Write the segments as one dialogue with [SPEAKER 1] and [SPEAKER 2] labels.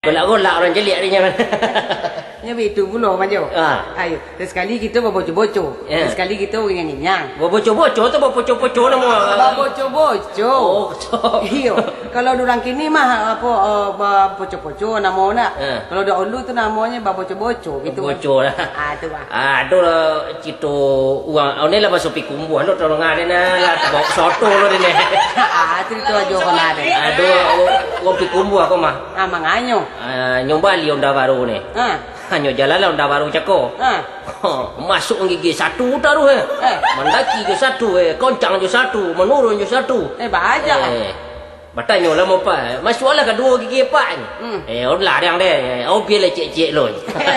[SPEAKER 1] Golak-golak orang jelik ni jangan.
[SPEAKER 2] Ya betul pula Majo. Ayo, sekali kita berbocor-bocor. Sekali kita orang nginyang.
[SPEAKER 1] Berbocor-bocor tu berbocor-bocor nama.
[SPEAKER 2] Berbocor-bocor.
[SPEAKER 1] Oh,
[SPEAKER 2] iyo. Kalau orang kini mah apa bocor-bocor nama nak. Kalau dah ulu tu namanya berbocor-bocor gitu.
[SPEAKER 1] Bocor lah.
[SPEAKER 2] Tu bah.
[SPEAKER 1] Aduh lah cito uang. Ni lah masuk pikumbu. Aduh tolong ada na. Bawa soto lo ni.
[SPEAKER 2] Tu aja kau ada.
[SPEAKER 1] Aduh, uang pikumbu aku mah.
[SPEAKER 2] Manganyo.
[SPEAKER 1] Nyombali onda baru ni. Hanya jalan lah onda baru cako. Masuk gigi satu taruh mendaki je satu koncang je satu, menurun je satu.
[SPEAKER 2] Bahaja.
[SPEAKER 1] Bertanya lah mau apa? Masuk lah kedua gigi empat ni. Orang larang deh. Orang biar cek-cek lo.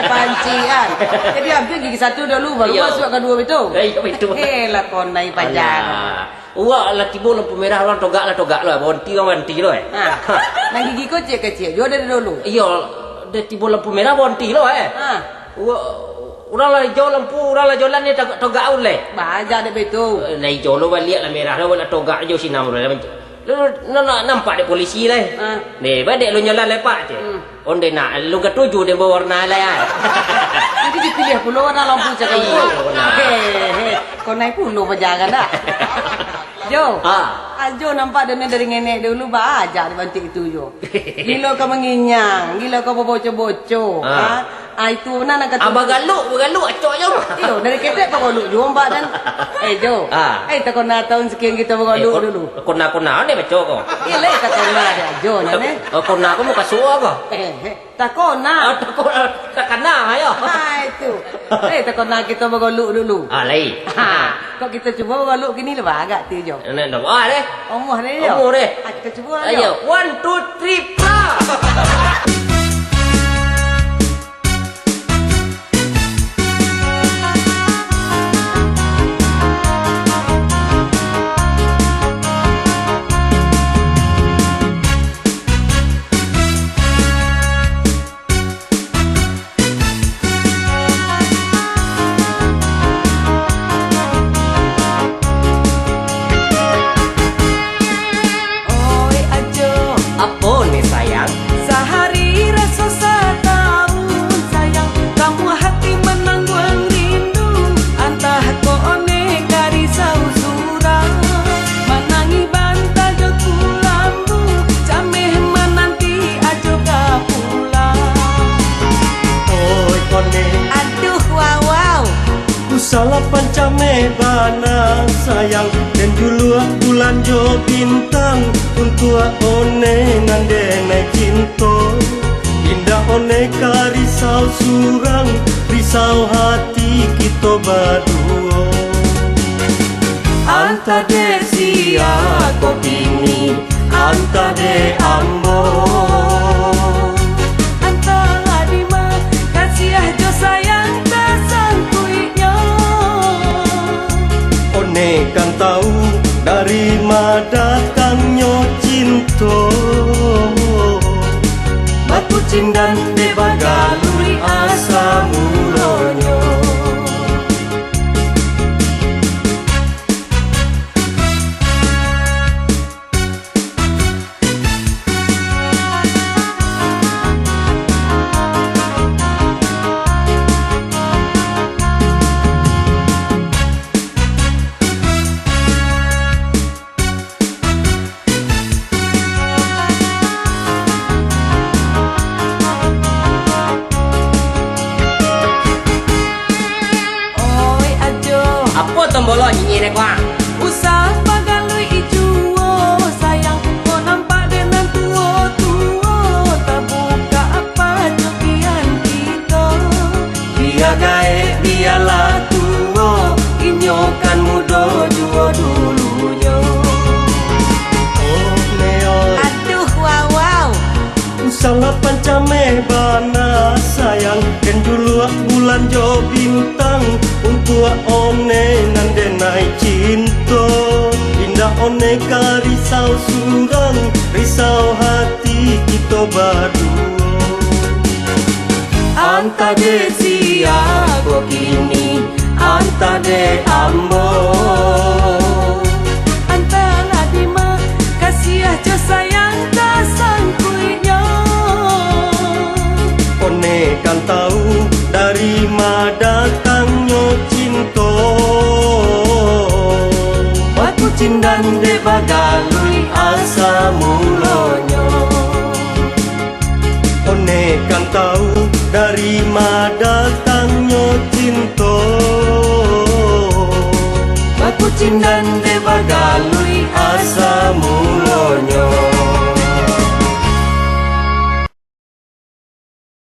[SPEAKER 2] Pancing kan. Jadi ambil gigi satu dulu baru masuk kedua betul.
[SPEAKER 1] Ya betul.
[SPEAKER 2] Lah kau naik panjang.
[SPEAKER 1] Wah lah tiba lampu merah orang togak lah. Berhenti orang berhenti lo.
[SPEAKER 2] Nah gigi kau kecil. Jauh dari dulu.
[SPEAKER 1] Iya. Dia tiba lampu merah berhenti lo orang lah hijau lampu, orang lah jalan ni togak oleh.
[SPEAKER 2] Bahaja dia betul.
[SPEAKER 1] Lah hijau lo balik lah merah lo nak togak je sinam lo. Lo nampak dia polisi lah. Ni badek lo jalan lepak je. Onde nak lo ketujuh dia berwarna lah.
[SPEAKER 2] Nanti dipilih pula warna lampu cakap. Kau naik puluh berjalan dah. Jo. Jo nampak dia dari nenek dulu bahaja dia bantik itu jo. Gila kau menginyang, gila kau berbocor-bocor. Itu nak kata.
[SPEAKER 1] Abang galuk acok je.
[SPEAKER 2] Iyo dari ketek kau galuk jo mbak dan. Jo. Tak kau nak tahun sekian kita bergaluk dulu.
[SPEAKER 1] Kona ni bacok kau.
[SPEAKER 2] Ile tak kona dia jo ni.
[SPEAKER 1] Kona kau muka suar kau.
[SPEAKER 2] Tak kona.
[SPEAKER 1] Tak kena ayo.
[SPEAKER 2] Itu. Tak kona kita bergaluk dulu.
[SPEAKER 1] Lai.
[SPEAKER 2] Kok kita cuba bergaluk gini lah agak tu jo.
[SPEAKER 1] Nak dah deh.
[SPEAKER 2] Omah ni jo.
[SPEAKER 1] Omah deh.
[SPEAKER 2] Kita cuba
[SPEAKER 1] ayo. 1 2 3 play. Apa ni sayang?
[SPEAKER 3] Sehari rasa setahun sayang, kamu hati menanggung rindu. Antah kau neka risau surang, menangi bantal joku lambu, cameh menanti ajo ka pulang.
[SPEAKER 4] Oi kone,
[SPEAKER 2] Aduh wow.
[SPEAKER 4] salah pancame bana sayang dan dulu bulan jo bintang untuk one nande na cinta indah one ka risau surang risau hati kita berdua anta de sia ko kini anta de ambo
[SPEAKER 3] Antara lima kasih jo sayang tersangkuinya.
[SPEAKER 4] one kan tahu dari madakangnya cinta batu cindan de bagaluri asa mulonyo
[SPEAKER 1] Apa tombolo nyanyi ni kau?
[SPEAKER 3] Usah bagalui ijuo sayang, kau nampak dengan tua-tua, tak buka apa jokian kita.
[SPEAKER 4] dia gae dia lah tua
[SPEAKER 3] Inyokan muda jua dulunya.
[SPEAKER 4] oh neo
[SPEAKER 2] Aduh wow.
[SPEAKER 4] salah pancame bana sayang kan dulu bulan jo bintang untuk one nande naik cinta indah one ka risau surang risau hati kita berdua anta de sia ko kini anta de ambo
[SPEAKER 3] Antara lima kasih jo sayang tersangkuinya.
[SPEAKER 4] kan tahu dari ma datangnya cinta. Batu cindan de bagalui asa mulonyo. One kan tahu dari ma datangnya cinta. Batu cindan de bagalui asa mulonyo.